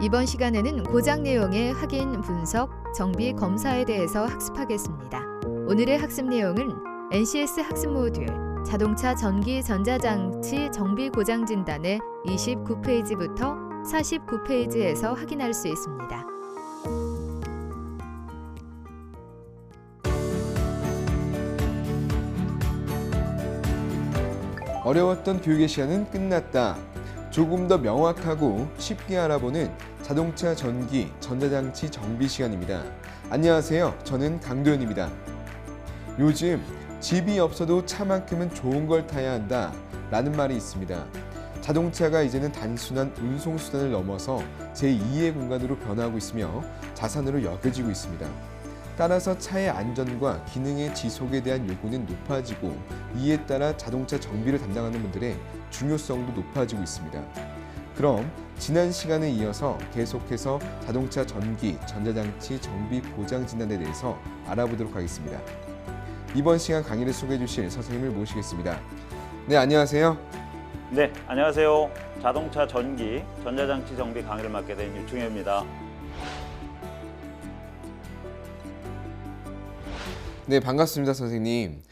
이번 시간에는 고장 내용의 확인, 분석, 정비, 검사에 대해서 학습하겠습니다. 오늘의 학습 내용은 NCS 학습 모듈 자동차 전기 전자장치 정비 고장 진단의 29페이지부터 49페이지에서 확인할 수 있습니다. 어려웠던 교육의 시간은 끝났다. 조금 더 명확하고 쉽게 알아보는 자동차 전기 전자장치 정비 시간입니다. 안녕하세요. 저는 강도현입니다. 요즘 집이 없어도 차만큼은 좋은 걸 타야 한다 라는 말이 있습니다. 자동차가 이제는 단순한 운송수단을 넘어서 제2의 공간으로 변화하고 있으며 자산으로 여겨지고 있습니다. 따라서 차의 안전과 기능의 지속에 대한 요구는 높아지고 이에 따라 자동차 정비를 담당하는 분들의 중요성도 높아지고 있습니다. 그럼 지난 시간에 이어서 계속해서 자동차 전기, 전자장치 정비 고장 진단에 대해서 알아보도록 하겠습니다. 이번 시간 강의를 소개해 주실 선생님을 모시겠습니다. 네, 안녕하세요. 네, 안녕하세요. 자동차 전기, 전자장치 정비 강의를 맡게 된 유충현입니다. 네, 반갑습니다, 선생님.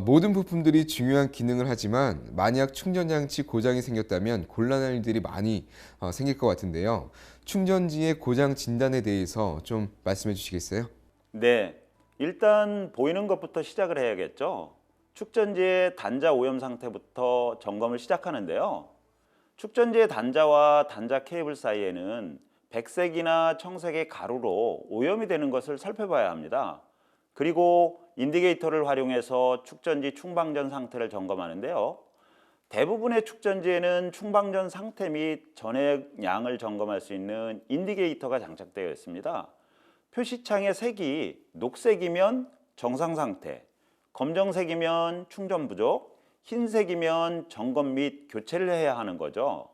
모든 부품들이 중요한 기능을 하지만 만약 충전장치 고장이 생겼다면 곤란한 일들이 많이 생길 것 같은데요. 충전지의 고장 진단에 대해서 좀 말씀해 주시겠어요? 네, 일단 보이는 것부터 시작을 해야겠죠. 축전지의 단자 오염 상태부터 점검을 시작하는데요. 축전지의 단자와 단자 케이블 사이에는 백색이나 청색의 가루로 오염이 되는 것을 살펴봐야 합니다. 그리고 인디게이터를 활용해서 축전지 충방전 상태를 점검하는데요. 대부분의 축전지에는 충방전 상태 및 전액 양을 점검할 수 있는 인디게이터가 장착되어 있습니다. 표시창의 색이 녹색이면 정상 상태, 검정색이면 충전 부족, 흰색이면 점검 및 교체를 해야 하는 거죠.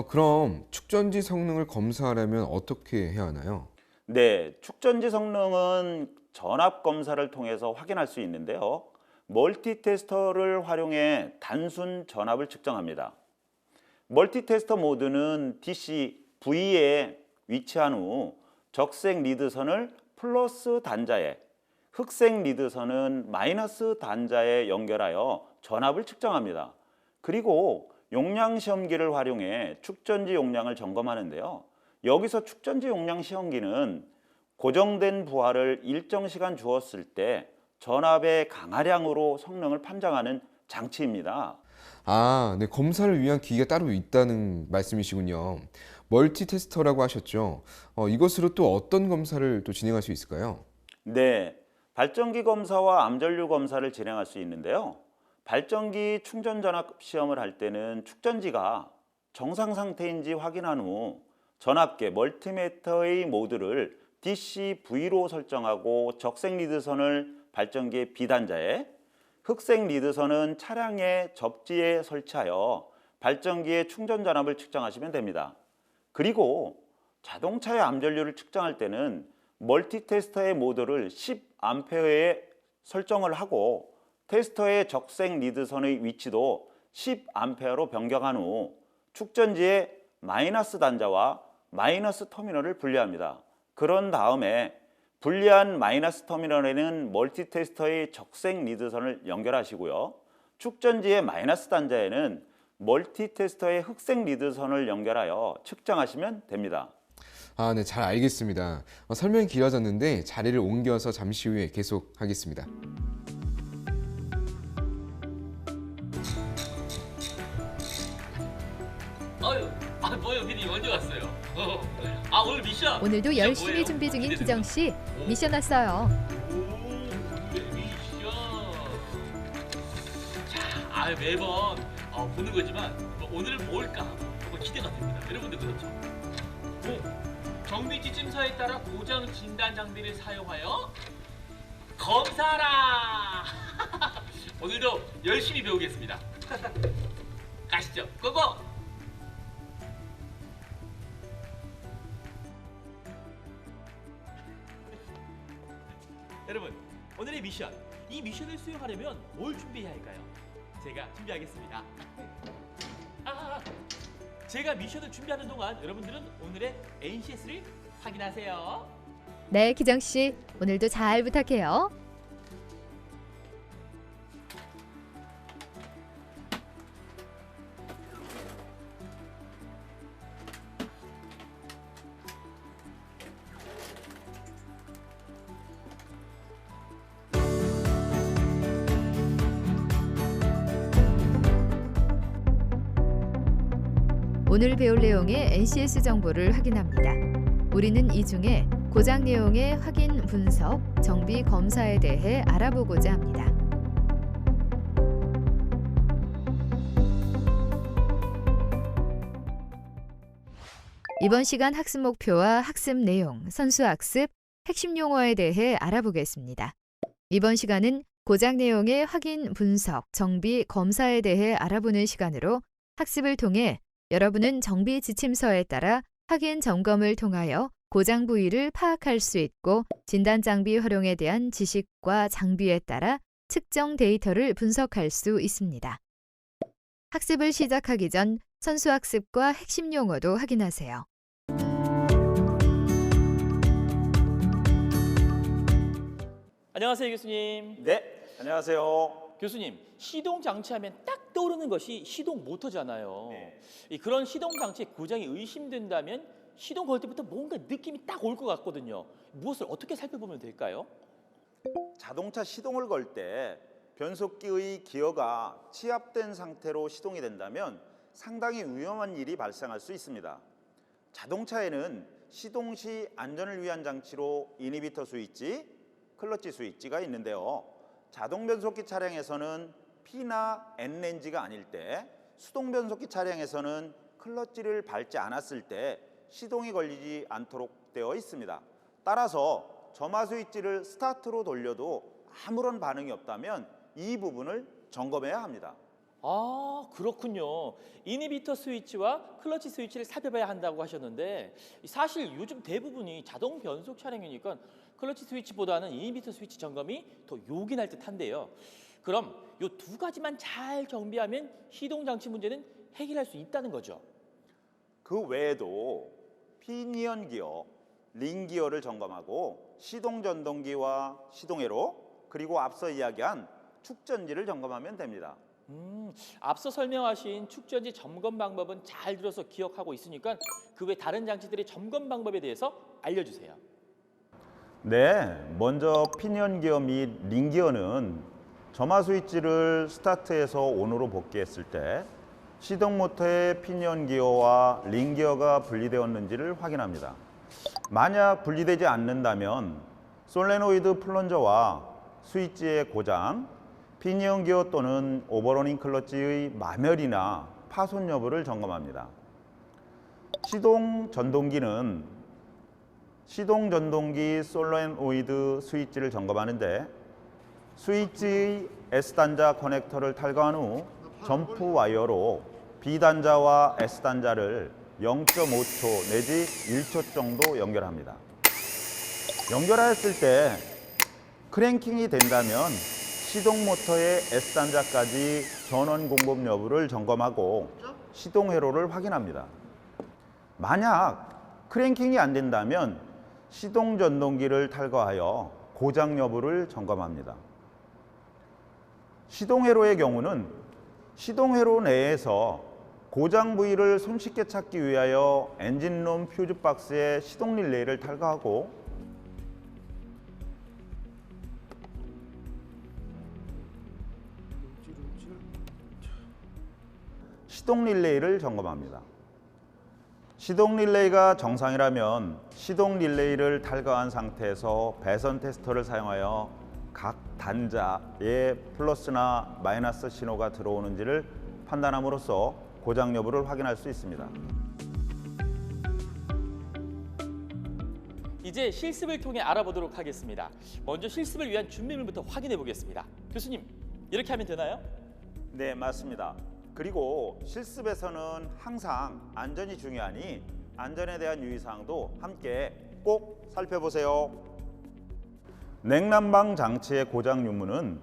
그럼 축전지 성능을 검사하려면 어떻게 해야 하나요? 네, 축전지 성능은 전압 검사를 통해서 확인할 수 있는데요. 멀티 테스터를 활용해 단순 전압을 측정합니다. 멀티 테스터 모드는 DC V에 위치한 후 적색 리드선을 플러스 단자에, 흑색 리드선은 마이너스 단자에 연결하여 전압을 측정합니다. 그리고 용량 시험기를 활용해 축전지 용량을 점검하는데요. 여기서 축전지 용량 시험기는 고정된 부하를 일정 시간 주었을 때 전압의 강하량으로 성능을 판정하는 장치입니다. 네, 검사를 위한 기기가 따로 있다는 말씀이시군요. 멀티 테스터라고 하셨죠. 이것으로 또 어떤 검사를 또 진행할 수 있을까요? 네, 발전기 검사와 암전류 검사를 진행할 수 있는데요. 발전기 충전 전압 시험을 할 때는 축전지가 정상 상태인지 확인한 후 전압계 멀티미터의 모드를 DC V로 설정하고 적색 리드선을 발전기의 B단자에, 흑색 리드선은 차량의 접지에 설치하여 발전기의 충전 전압을 측정하시면 됩니다. 그리고 자동차의 암전류를 측정할 때는 멀티 테스터의 모드를 10A에 설정을 하고 테스터의 적색 리드선의 위치도 10A로 변경한 후 축전지의 마이너스 단자와 마이너스 터미널을 분리합니다. 그런 다음에 분리한 마이너스 터미널에는 멀티 테스터의 적색 리드선을 연결하시고요. 축전지의 마이너스 단자에는 멀티 테스터의 흑색 리드선을 연결하여 측정하시면 됩니다. 네, 잘 알겠습니다. 설명이 길어졌는데 자리를 옮겨서 잠시 후에 계속하겠습니다. 뭐예요, 피디 언제 왔어요? 오늘 미션. 오늘도 미션 열심히 뭐예요? 준비 중인 기대돼요. 기정 씨, 미션 왔어요. 미션. 자, 매번 보는 거지만 오늘은 뭘까? 정말 기대가 됩니다. 여러분들 그렇죠? 정비 지침서에 따라 고장 진단 장비를 사용하여 검사라. 오늘도 열심히 배우겠습니다. 가시죠. 고고. 여러분, 오늘의 미션. 이 미션을 수행하려면 뭘 준비해야 할까요? 제가 준비하겠습니다. 제가 미션을 준비하는 동안 여러분들은 오늘의 NCS를 확인하세요. 네, 기정 씨. 오늘도 잘 부탁해요. 오늘 배울 내용의 NCS 정보를 확인합니다. 우리는 이 중에 고장 내용의 확인, 분석, 정비, 검사에 대해 알아보고자 합니다. 이번 시간 학습 목표와 학습 내용, 선수 학습, 핵심 용어에 대해 알아보겠습니다. 이번 시간은 고장 내용의 확인, 분석, 정비, 검사에 대해 알아보는 시간으로 학습을 통해 여러분은 정비 지침서에 따라 확인 점검을 통하여 고장 부위를 파악할 수 있고 진단 장비 활용에 대한 지식과 장비에 따라 측정 데이터를 분석할 수 있습니다. 학습을 시작하기 전 선수 학습과 핵심 용어도 확인하세요. 안녕하세요, 교수님. 네, 안녕하세요. 교수님, 시동 장치 하면 딱 떠오르는 것이 시동 모터잖아요. 네. 그런 시동 장치의 고장이 의심된다면 시동 걸 때부터 뭔가 느낌이 딱 올 것 같거든요. 무엇을 어떻게 살펴보면 될까요? 자동차 시동을 걸 때 변속기의 기어가 치압된 상태로 시동이 된다면 상당히 위험한 일이 발생할 수 있습니다. 자동차에는 시동 시 안전을 위한 장치로 이니비터 스위치, 클러치 스위치가 있는데요. 자동 변속기 차량에서는 P나 N 렌즈가 아닐 때, 수동 변속기 차량에서는 클러치를 밟지 않았을 때 시동이 걸리지 않도록 되어 있습니다. 따라서 점화 스위치를 스타트로 돌려도 아무런 반응이 없다면 이 부분을 점검해야 합니다. 아, 그렇군요. 이니비터 스위치와 클러치 스위치를 살펴봐야 한다고 하셨는데 사실 요즘 대부분이 자동 변속 차량이니까 클러치 스위치보다는 이니비터 스위치 점검이 더 요긴할 듯한데요. 그럼 이 두 가지만 잘 정비하면 시동 장치 문제는 해결할 수 있다는 거죠. 그 외에도 피니언 기어, 링 기어를 점검하고 시동 전동기와 시동회로, 그리고 앞서 이야기한 축전지를 점검하면 됩니다. 앞서 설명하신 축전지 점검 방법은 잘 들어서 기억하고 있으니까 그 외 다른 장치들의 점검 방법에 대해서 알려주세요. 네, 먼저 피니언 기어 및 링 기어는 점화 스위치를 스타트에서 온으로 복귀했을 때 시동 모터의 피니언 기어와 링 기어가 분리되었는지를 확인합니다. 만약 분리되지 않는다면 솔레노이드 플런저와 스위치의 고장, 피니언 기어 또는 오버러닝 클러치의 마멸이나 파손 여부를 점검합니다. 시동 전동기는 시동 전동기 솔레노이드 스위치를 점검하는데 스위치의 S단자 커넥터를 탈거한 후 점프 와이어로 B단자와 S단자를 0.5초 내지 1초 정도 연결합니다. 연결하였을 때 크랭킹이 된다면 시동 모터의 S단자까지 전원 공급 여부를 점검하고 시동 회로를 확인합니다. 만약 크랭킹이 안 된다면 시동 전동기를 탈거하여 고장 여부를 점검합니다. 시동 회로의 경우는 시동 회로 내에서 고장 부위를 손쉽게 찾기 위하여 엔진룸 퓨즈 박스의 시동 릴레이를 탈거하고 시동 릴레이를 점검합니다. 시동 릴레이가 정상이라면 시동 릴레이를 탈거한 상태에서 배선 테스터를 사용하여 각 단자에 플러스나 마이너스 신호가 들어오는지를 판단함으로써 고장 여부를 확인할 수 있습니다. 이제 실습을 통해 알아보도록 하겠습니다. 먼저 실습을 위한 준비물부터 확인해 보겠습니다. 교수님, 이렇게 하면 되나요? 네, 맞습니다. 그리고 실습에서는 항상 안전이 중요하니 안전에 대한 유의사항도 함께 꼭 살펴보세요. 냉난방 장치의 고장 유무는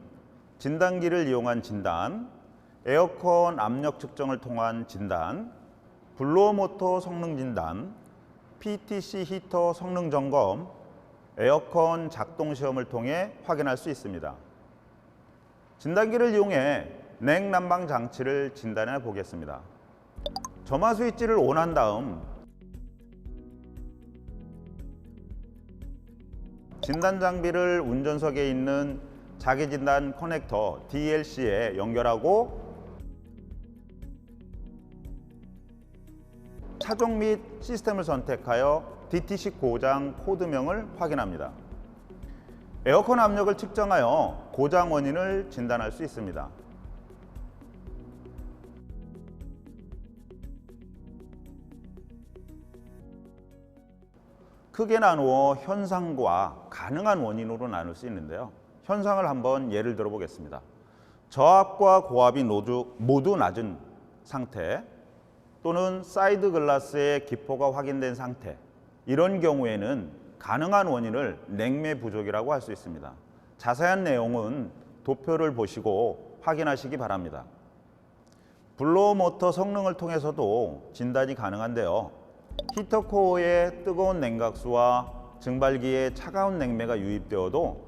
진단기를 이용한 진단, 에어컨 압력 측정을 통한 진단, 블로어 모터 성능 진단, PTC 히터 성능 점검, 에어컨 작동 시험을 통해 확인할 수 있습니다. 진단기를 이용해 냉난방 장치를 진단해 보겠습니다. 점화 스위치를 온한 다음 진단 장비를 운전석에 있는 자기 진단 커넥터 DLC에 연결하고 차종 및 시스템을 선택하여 DTC 고장 코드명을 확인합니다. 에어컨 압력을 측정하여 고장 원인을 진단할 수 있습니다. 크게 나누어 현상과 가능한 원인으로 나눌 수 있는데요. 현상을 한번 예를 들어 보겠습니다. 저압과 고압이 모두 낮은 상태 또는 사이드 글라스의 기포가 확인된 상태, 이런 경우에는 가능한 원인을 냉매 부족이라고 할 수 있습니다. 자세한 내용은 도표를 보시고 확인하시기 바랍니다. 블로어 모터 성능을 통해서도 진단이 가능한데요. 히터 코어에 뜨거운 냉각수와 증발기에 차가운 냉매가 유입되어도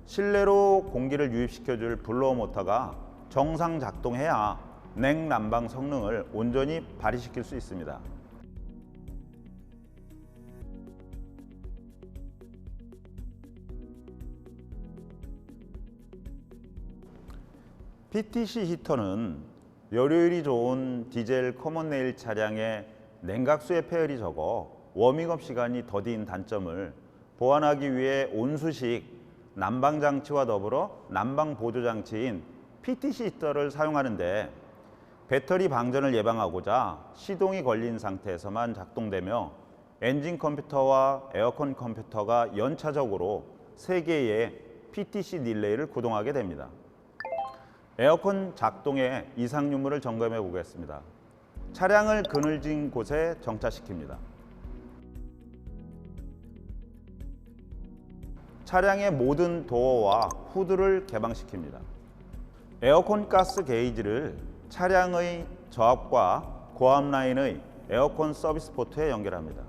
실내로 공기를 유입시켜줄 블로어 모터가 정상 작동해야 냉난방 성능을 온전히 발휘시킬 수 있습니다. PTC 히터는 열효율이 좋은 디젤 커먼 레일 차량의 냉각수의 폐열이 적어 워밍업 시간이 더딘 단점을 보완하기 위해 온수식 난방 장치와 더불어 난방 보조 장치인 PTC 히터를 사용하는데 배터리 방전을 예방하고자 시동이 걸린 상태에서만 작동되며 엔진 컴퓨터와 에어컨 컴퓨터가 연차적으로 3개의 PTC 릴레이를 구동하게 됩니다. 에어컨 작동의 이상 유무를 점검해 보겠습니다. 차량을 그늘진 곳에 정차시킵니다. 차량의 모든 도어와 후드를 개방시킵니다. 에어컨 가스 게이지를 차량의 저압과 고압 라인의 에어컨 서비스 포트에 연결합니다.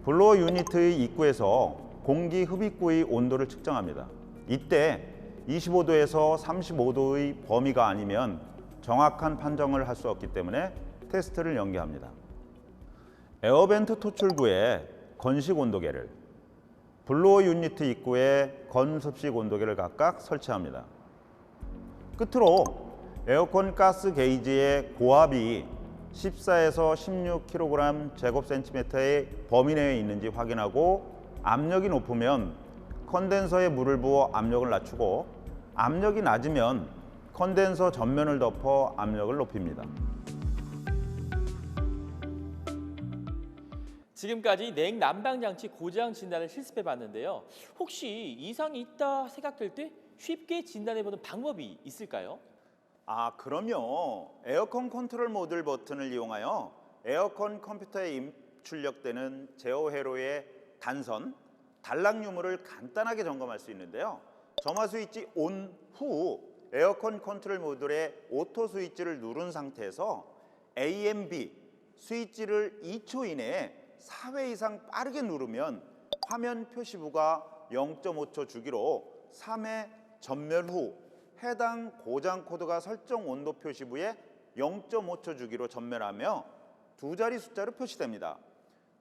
블로어 유니트의 입구에서 공기 흡입구의 온도를 측정합니다. 이때 25도에서 35도의 범위가 아니면 정확한 판정을 할 수 없기 때문에 테스트를 연기합니다. 에어벤트 토출구에 건식 온도계를, 블로어 유니트 입구에 건습식 온도계를 각각 설치합니다. 끝으로 에어컨 가스 게이지의 고압이 14에서 16kg 제곱센티미터의 범위 내에 있는지 확인하고 압력이 높으면 컨덴서에 물을 부어 압력을 낮추고 압력이 낮으면 컨덴서 전면을 덮어 압력을 높입니다. 지금까지 냉난방 장치 고장 진단을 실습해 봤는데요. 혹시 이상이 있다 생각될 때 쉽게 진단해 보는 방법이 있을까요? 그럼요. 에어컨 컨트롤 모듈 버튼을 이용하여 에어컨 컴퓨터에 출력되는 제어 회로의 단선, 단락 유무를 간단하게 점검할 수 있는데요. 점화 스위치 온 후 에어컨 컨트롤 모듈의 오토 스위치를 누른 상태에서 A&B 스위치를 2초 이내에 4회 이상 빠르게 누르면 화면 표시부가 0.5초 주기로 3회 전멸 후 해당 고장 코드가 설정 온도 표시부에 0.5초 주기로 전멸하며 두 자리 숫자로 표시됩니다.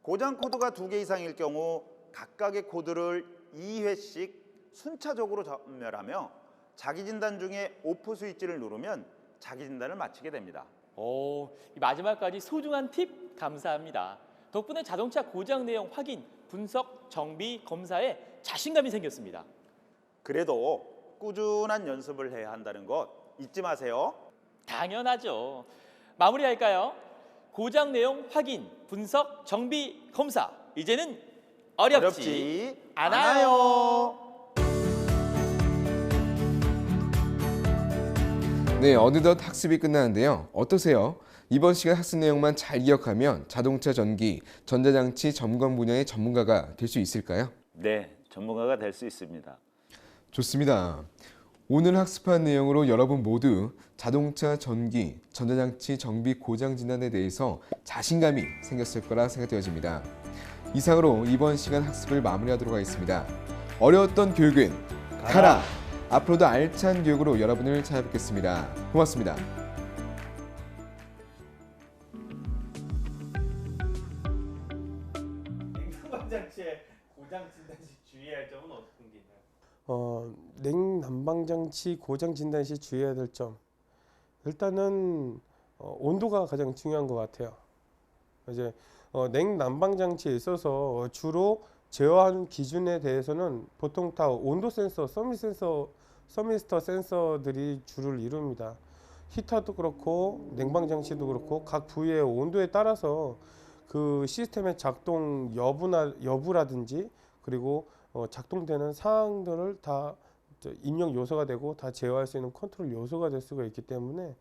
고장 코드가 2개 이상일 경우 각각의 코드를 2회씩 순차적으로 전멸하며 자기 진단 중에 오프 스위치를 누르면 자기 진단을 마치게 됩니다. 이 마지막까지 소중한 팁 감사합니다. 덕분에 자동차 고장 내용 확인, 분석, 정비, 검사에 자신감이 생겼습니다. 그래도 꾸준한 연습을 해야 한다는 것 잊지 마세요. 당연하죠. 마무리할까요? 고장 내용 확인, 분석, 정비, 검사. 이제는 어렵지 않아요. 네, 어느덧 학습이 끝나는데요. 어떠세요? 이번 시간 학습 내용만 잘 기억하면 자동차 전기, 전자장치 점검 분야의 전문가가 될 수 있을까요? 네, 전문가가 될 수 있습니다. 좋습니다. 오늘 학습한 내용으로 여러분 모두 자동차 전기, 전자장치 정비 고장 진단에 대해서 자신감이 생겼을 거라 생각되어집니다. 이상으로 이번 시간 학습을 마무리하도록 하겠습니다. 어려웠던 교육은 가라! 앞으로도 알찬 교육으로 여러분을 찾아뵙겠습니다. 고맙습니다. 냉난방 장치의 고장 진단 시 주의할 점은 어떤 게 있나요? 냉난방장치 고장 진단 시 주의해야 될 점. 일단은 온도가 가장 중요한 것 같아요. 이제 냉난방장치에 있어서 주로 제어하는 기준에 대해서는 보통 다 온도 센서, 서미스터 센서들이 주를 이룹니다. 히터도 그렇고 냉방장치도 그렇고 각 부위의 온도에 따라서 그 시스템의 작동 여부라든지 그리고 작동되는 사항들을 다 입력 요소가 되고 다 제어할 수 있는 컨트롤 요소가 될 수가 있기 때문에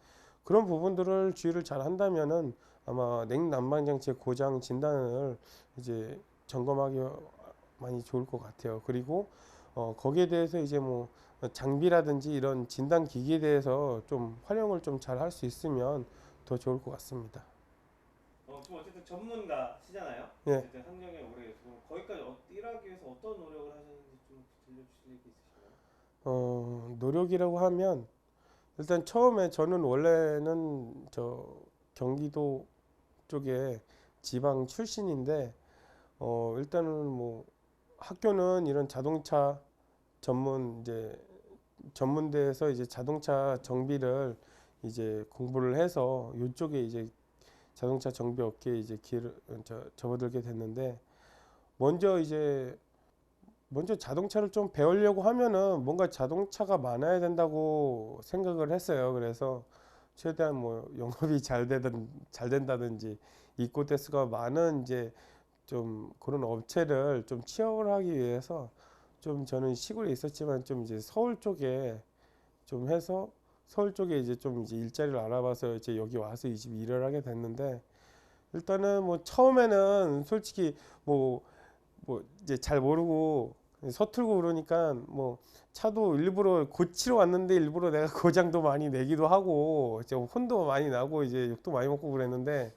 그런 부분들을 주의를 잘 한다면은 아마 냉난방장치의 고장 진단을 이제 점검하기 많이 좋을 것 같아요. 그리고 거기에 대해서 이제 뭐 장비라든지 이런 진단 기기에 대해서 좀 활용을 좀 잘 할 수 있으면 더 좋을 것 같습니다. 좀 어쨌든 전문가시잖아요. 예. 어쨌든 환경에 오래 계시고 거기까지 일하기 위해서 어떤 노력을 하셨는지 좀 들려주실 얘기 있으신가요? 노력이라고 하면 일단 처음에 저는 원래는 저 경기도 쪽에 지방 출신인데 일단은 뭐 학교는 이런 자동차 전문대에서 이제 자동차 정비를 이제 공부를 해서 이쪽에 이제 자동차 정비 업계에 이제 접어들게 됐는데 먼저 자동차를 좀 배우려고 하면은 뭔가 자동차가 많아야 된다고 생각을 했어요. 그래서 최대한 뭐 영업이 잘 된다든지 이코테스가 많은 이제 좀 그런 업체를 좀 취업을 하기 위해서 좀 저는 시골에 있었지만 좀 이제 서울 쪽에 좀 해서 서울 쪽에 이제 좀 이제 일자리를 알아봐서 이제 여기 와서 이 집 일을 하게 됐는데 일단은 뭐 처음에는 솔직히 뭐 이제 잘 모르고 서툴고 그러니까 뭐 차도 일부러 고치러 왔는데 일부러 내가 고장도 많이 내기도 하고 이제 혼도 많이 나고 이제 욕도 많이 먹고 그랬는데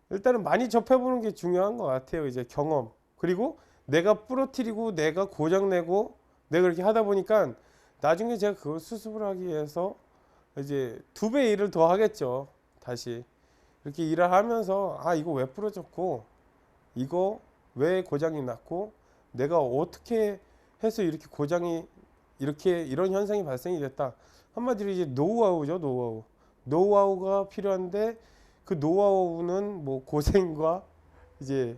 일단은 많이 접해보는 게 중요한 것 같아요. 이제 경험 그리고 내가 부러뜨리고 내가 고장 내고 내가 그렇게 하다 보니까 나중에 제가 그걸 수습을 하기 위해서 이제 2배 일을 더 하겠죠. 다시 이렇게 일을 하면서 아 이거 왜 부러졌고 이거 왜 고장이 났고 내가 어떻게 해서 이렇게 고장이 이런 현상이 발생이 됐다. 한마디로 이제 노하우죠. 노하우가 필요한데 그 노하우는 뭐 고생과 이제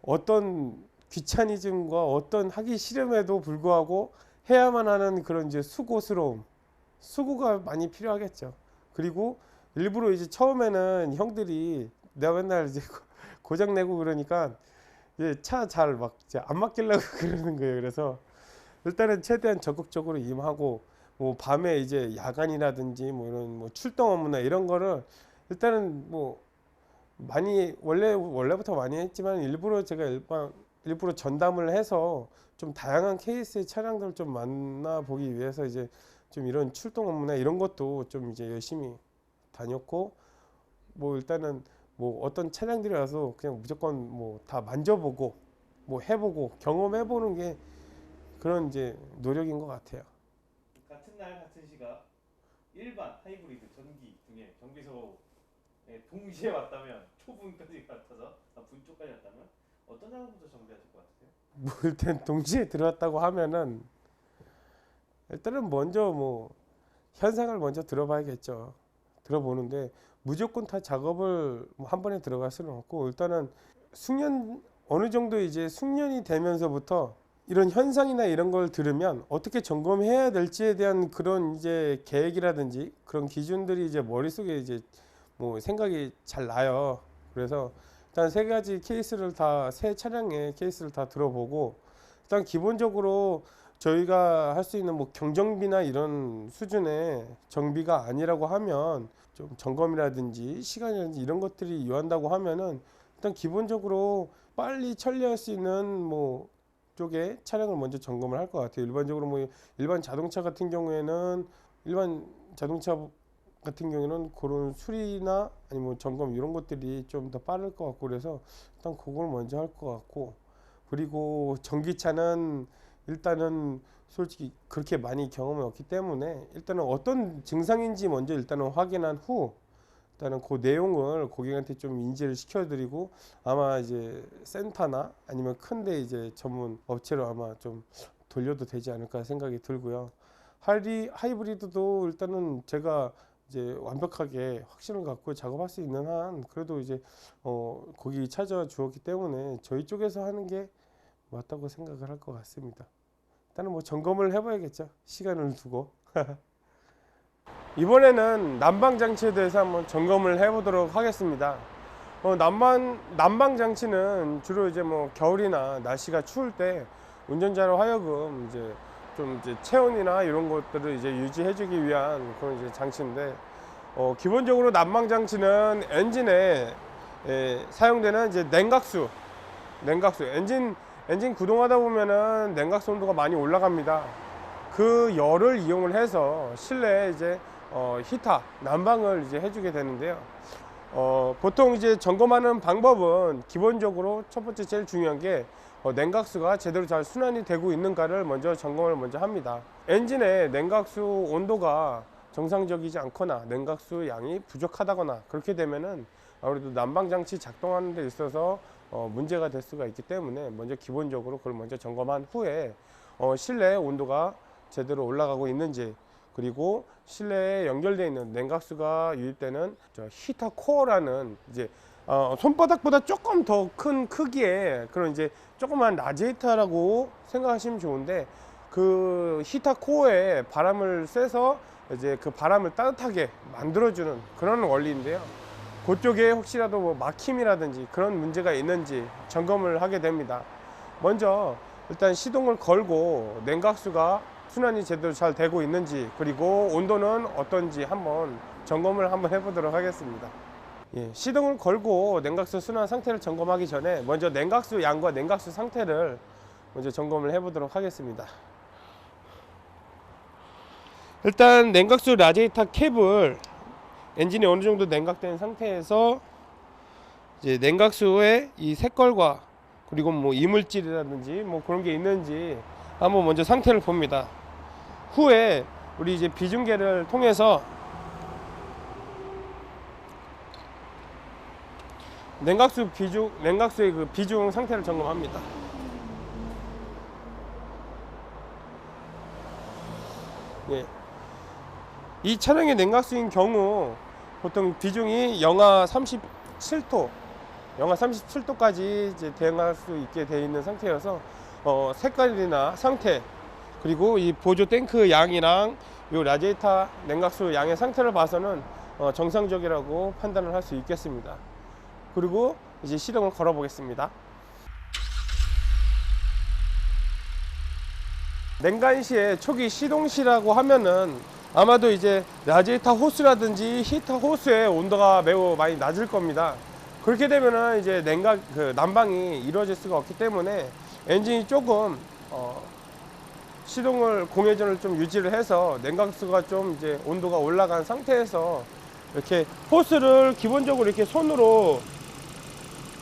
어떤 귀차니즘과 어떤 하기 싫음에도 불구하고 해야만 하는 그런 이제 수고가 많이 필요하겠죠. 그리고 일부러 이제 처음에는 형들이 내가 맨날 이제 고장 내고 그러니까 이제 차 잘 막 안 맡기려고 그러는 거예요. 그래서 일단은 최대한 적극적으로 임하고 뭐 밤에 이제 야간이라든지 뭐 이런 뭐 출동 업무나 이런 거를 일단은 뭐 많이 원래부터 많이 했지만 일부러 제가 일부러 전담을 해서 좀 다양한 케이스의 차량들을 좀 만나보기 위해서 이제 좀 이런 출동 업무나 이런 것도 좀 이제 열심히 다녔고 뭐 일단은 뭐 어떤 차량들이 와서 그냥 무조건 뭐 다 만져보고 뭐 해보고 경험해보는 게 그런 이제 노력인 것 같아요. 같은 날 같은 시각 일반 하이브리드 전기 등의 정비소에 동시에 왔다면 초분까지 같아서 분 쪽까지 왔다면 어떤 사람부터 정비하실 것 같으세요? 뭐 일단 동시에 들어왔다고 하면은 일단은 먼저 뭐 현상을 먼저 들어봐야겠죠. 들어보는데 무조건 다 작업을 한 번에 들어갈 수는 없고 일단은 어느 정도 이제 숙련이 되면서부터 이런 현상이나 이런 걸 들으면 어떻게 점검해야 될지에 대한 그런 이제 계획이라든지 그런 기준들이 이제 머릿속에 이제 뭐 생각이 잘 나요. 그래서 일단 세 차량의 케이스를 다 들어보고 일단 기본적으로 저희가 할 수 있는 뭐 경정비나 이런 수준의 정비가 아니라고 하면 좀 점검이라든지 시간이라든지 이런 것들이 요한다고 하면은 일단 기본적으로 빨리 처리할 수 있는 뭐 쪽에 차량을 먼저 점검을 할 것 같아요. 일반적으로 뭐 일반 자동차 같은 경우에는 그런 수리나 아니면 점검 이런 것들이 좀 더 빠를 것 같고 그래서 일단 그걸 먼저 할 것 같고, 그리고 전기차는 일단은 솔직히 그렇게 많이 경험이 없기 때문에 일단은 어떤 증상인지 먼저 일단은 확인한 후 일단은 그 내용을 고객한테 좀 인지를 시켜드리고 아마 이제 센터나 아니면 큰데 이제 전문 업체로 아마 좀 돌려도 되지 않을까 생각이 들고요. 하이브리드도 일단은 제가 이제 완벽하게 확신을 갖고 작업할 수 있는 한 그래도 이제 거기 찾아와 주었기 때문에 저희 쪽에서 하는 게 맞다고 생각을 할 것 같습니다. 일단은 뭐 점검을 해봐야겠죠. 시간을 두고. 이번에는 난방 장치에 대해서 한번 점검을 해보도록 하겠습니다. 난방 장치는 주로 이제 뭐 겨울이나 날씨가 추울 때 운전자로 하여금 이제 좀 이제 체온이나 이런 것들을 이제 유지해주기 위한 그런 이제 장치인데, 기본적으로 난방 장치는 엔진에 사용되는 이제 냉각수 엔진 구동하다 보면은 냉각수 온도가 많이 올라갑니다. 그 열을 이용을 해서 실내에 이제 히터 난방을 이제 해주게 되는데요. 보통 이제 점검하는 방법은 기본적으로 첫 번째 제일 중요한 게 냉각수가 제대로 잘 순환이 되고 있는가를 먼저 점검을 먼저 합니다. 엔진의 냉각수 온도가 정상적이지 않거나 냉각수 양이 부족하다거나 그렇게 되면은 아무래도 난방 장치 작동하는 데 있어서 문제가 될 수가 있기 때문에 먼저 기본적으로 그걸 먼저 점검한 후에 실내 온도가 제대로 올라가고 있는지, 그리고 실내에 연결되어 있는 냉각수가 유입되는 히터 코어라는 이제 손바닥보다 조금 더 큰 크기의 그런 이제 조그만 라디에이터라고 생각하시면 좋은데, 그 히터 코어에 바람을 쐬서 이제 그 바람을 따뜻하게 만들어주는 그런 원리인데요. 그쪽에 혹시라도 뭐 막힘이라든지 그런 문제가 있는지 점검을 하게 됩니다. 먼저 일단 시동을 걸고 냉각수가 순환이 제대로 잘 되고 있는지, 그리고 온도는 어떤지 한번 점검을 한번 해보도록 하겠습니다. 시동을 걸고 냉각수 순환 상태를 점검하기 전에 먼저 냉각수 양과 냉각수 상태를 먼저 점검을 해보도록 하겠습니다. 일단 냉각수 라디에이터 캡을 엔진이 어느 정도 냉각된 상태에서 이제 냉각수의 이 색깔과 그리고 뭐 이물질이라든지 뭐 그런 게 있는지 한번 먼저 상태를 봅니다. 후에 우리 이제 비중계를 통해서 냉각수의 그 비중 상태를 점검합니다. 이 차량의 냉각수인 경우 보통 비중이 영하 37도까지 이제 대응할 수 있게 되어 있는 상태여서 색깔이나 상태, 그리고 이 보조 탱크 양이랑 이 라디에이터 냉각수 양의 상태를 봐서는 정상적이라고 판단을 할 수 있겠습니다. 그리고 이제 시동을 걸어 보겠습니다. 냉간 시에 초기 시동 시라고 하면은 아마도 이제 라디에이터 호스라든지 히터 호스의 온도가 매우 많이 낮을 겁니다. 그렇게 되면은 이제 난방이 이루어질 수가 없기 때문에 엔진이 조금 시동을 공회전을 좀 유지를 해서 냉각수가 좀 이제 온도가 올라간 상태에서 이렇게 호스를 기본적으로 이렇게 손으로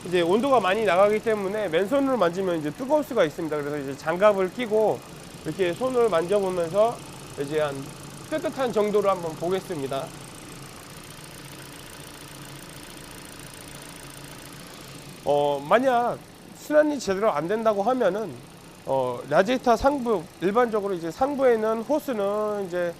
이제 온도가 많이 나가기 때문에 맨손으로 만지면 이제 뜨거울 수가 있습니다. 그래서 이제 장갑을 끼고 이렇게 손을 만져보면서 이제 한 뜨뜻한 정도로 한번 보겠습니다. 만약 순환이 제대로 안 된다고 하면은 라디에이터 상부, 일반적으로 이제 상부에 있는 호스는 이제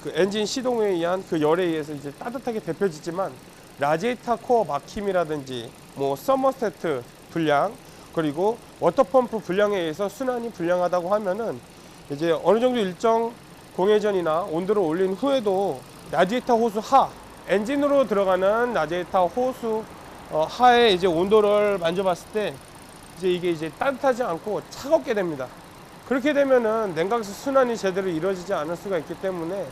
그 엔진 시동에 의한 그 열에 의해서 이제 따뜻하게 데펴지지만 라디에이터 코어 막힘이라든지 뭐 서머스태트 불량, 그리고 워터펌프 불량에 의해서 순환이 불량하다고 하면은 이제 어느 정도 일정 공회전이나 온도를 올린 후에도 라디에이터 호스 하, 엔진으로 들어가는 라디에이터 호스 하의 이제 온도를 만져봤을 때 이제 이게 이제 따뜻하지 않고 차갑게 됩니다. 그렇게 되면은 냉각수 순환이 제대로 이루어지지 않을 수가 있기 때문에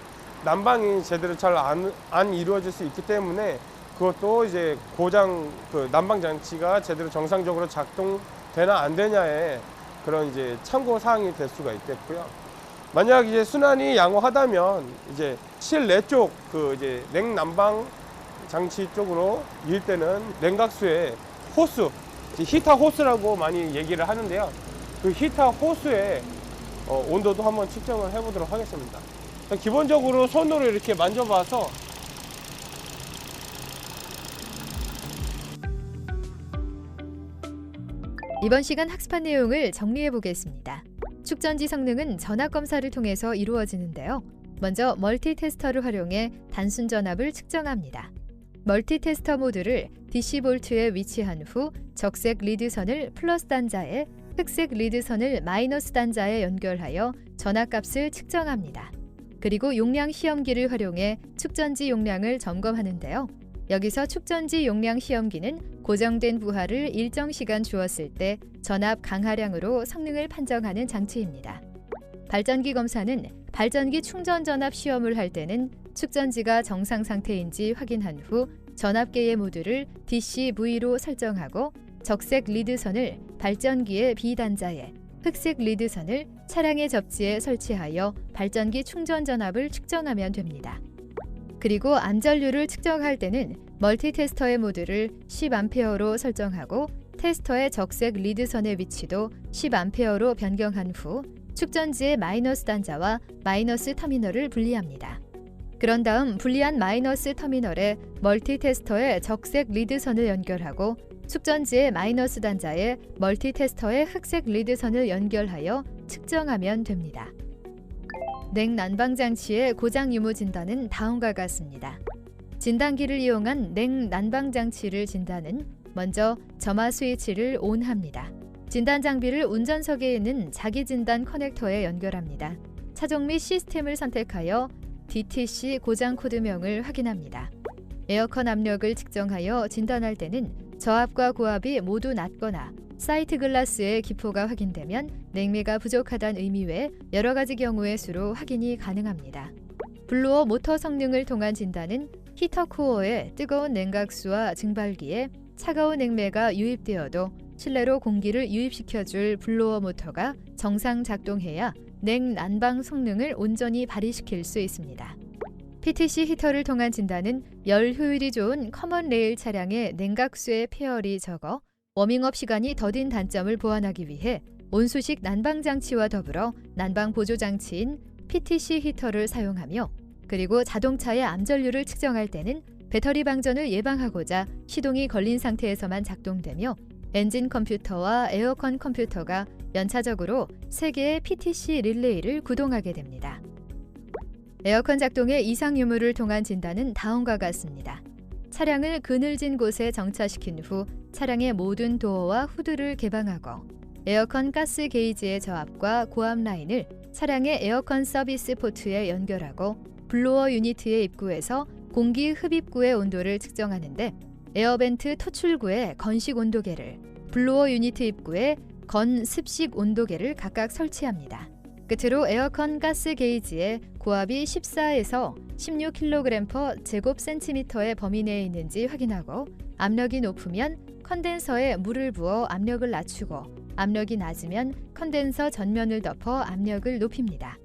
난방이 제대로 잘 안 이루어질 수 있기 때문에 그것도 이제 고장 그 난방 장치가 제대로 정상적으로 작동되나 안 되냐에 그런 이제 참고 사항이 될 수가 있겠고요. 만약 이제 순환이 양호하다면 이제 실내 쪽 그 이제 냉난방 장치 쪽으로 일 때는 냉각수의 호수, 히터 호스라고 많이 얘기를 하는데요. 그 히터 호수의 온도도 한번 측정을 해보도록 하겠습니다. 기본적으로 손으로 이렇게 만져봐서 이번 시간 학습한 내용을 정리해 보겠습니다. 축전지 성능은 전압 검사를 통해서 이루어지는데요. 먼저 멀티 테스터를 활용해 단순 전압을 측정합니다. 멀티 테스터 모드를 DC 볼트에 위치한 후 적색 리드선을 플러스 단자에 흑색 리드선을 마이너스 단자에 연결하여 전압값을 측정합니다. 그리고 용량 시험기를 활용해 축전지 용량을 점검하는데요. 여기서 축전지 용량 시험기는 고정된 부하를 일정 시간 주었을 때 전압 강하량으로 성능을 판정하는 장치입니다. 발전기 검사는 발전기 충전 전압 시험을 할 때는 축전지가 정상 상태인지 확인한 후 전압계의 모드를 DC-V로 설정하고 적색 리드선을 발전기의 B단자에, 흑색 리드선을 차량의 접지에 설치하여 발전기 충전 전압을 측정하면 됩니다. 그리고 암전류를 측정할 때는 멀티 테스터의 모드를 10A로 설정하고 테스터의 적색 리드선의 위치도 10A로 변경한 후 축전지의 마이너스 단자와 마이너스 터미널을 분리합니다. 그런 다음 분리한 마이너스 터미널에 멀티 테스터의 적색 리드선을 연결하고 축전지의 마이너스 단자에 멀티 테스터의 흑색 리드선을 연결하여 측정하면 됩니다. 냉난방 장치의 고장 유무 진단은 다음과 같습니다. 진단기를 이용한 냉난방 장치를 진단은 먼저 점화 스위치를 ON합니다. 진단 장비를 운전석에 있는 자기 진단 커넥터에 연결합니다. 차종 및 시스템을 선택하여 DTC 고장 코드명을 확인합니다. 에어컨 압력을 측정하여 진단할 때는 저압과 고압이 모두 낮거나 사이트 글라스의 기포가 확인되면 냉매가 부족하다는 의미 외 여러 가지 경우의 수로 확인이 가능합니다. 블로어 모터 성능을 통한 진단은 히터 코어에 뜨거운 냉각수와 증발기에 차가운 냉매가 유입되어도 실내로 공기를 유입시켜줄 블로어 모터가 정상 작동해야 냉난방 성능을 온전히 발휘시킬 수 있습니다. PTC 히터를 통한 진단은 열 효율이 좋은 커먼 레일 차량의 냉각수의 폐열이 적어 워밍업 시간이 더딘 단점을 보완하기 위해 온수식 난방 장치와 더불어 난방 보조 장치인 PTC 히터를 사용하며 그리고 자동차의 암전류를 측정할 때는 배터리 방전을 예방하고자 시동이 걸린 상태에서만 작동되며 엔진 컴퓨터와 에어컨 컴퓨터가 연차적으로 3개의 PTC 릴레이를 구동하게 됩니다. 에어컨 작동의 이상 유무를 통한 진단은 다음과 같습니다. 차량을 그늘진 곳에 정차시킨 후 차량의 모든 도어와 후드를 개방하고 에어컨 가스 게이지의 저압과 고압 라인을 차량의 에어컨 서비스 포트에 연결하고 블로어 유니트의 입구에서 공기 흡입구의 온도를 측정하는데 에어벤트 토출구에 건식 온도계를, 블로어 유니트 입구에 건 습식 온도계를 각각 설치합니다. 끝으로 에어컨 가스 게이지에 고압이 14에서 16kg/제곱센티미터의 범위 내에 있는지 확인하고 압력이 높으면 컨덴서에 물을 부어 압력을 낮추고 압력이 낮으면 컨덴서 전면을 덮어 압력을 높입니다.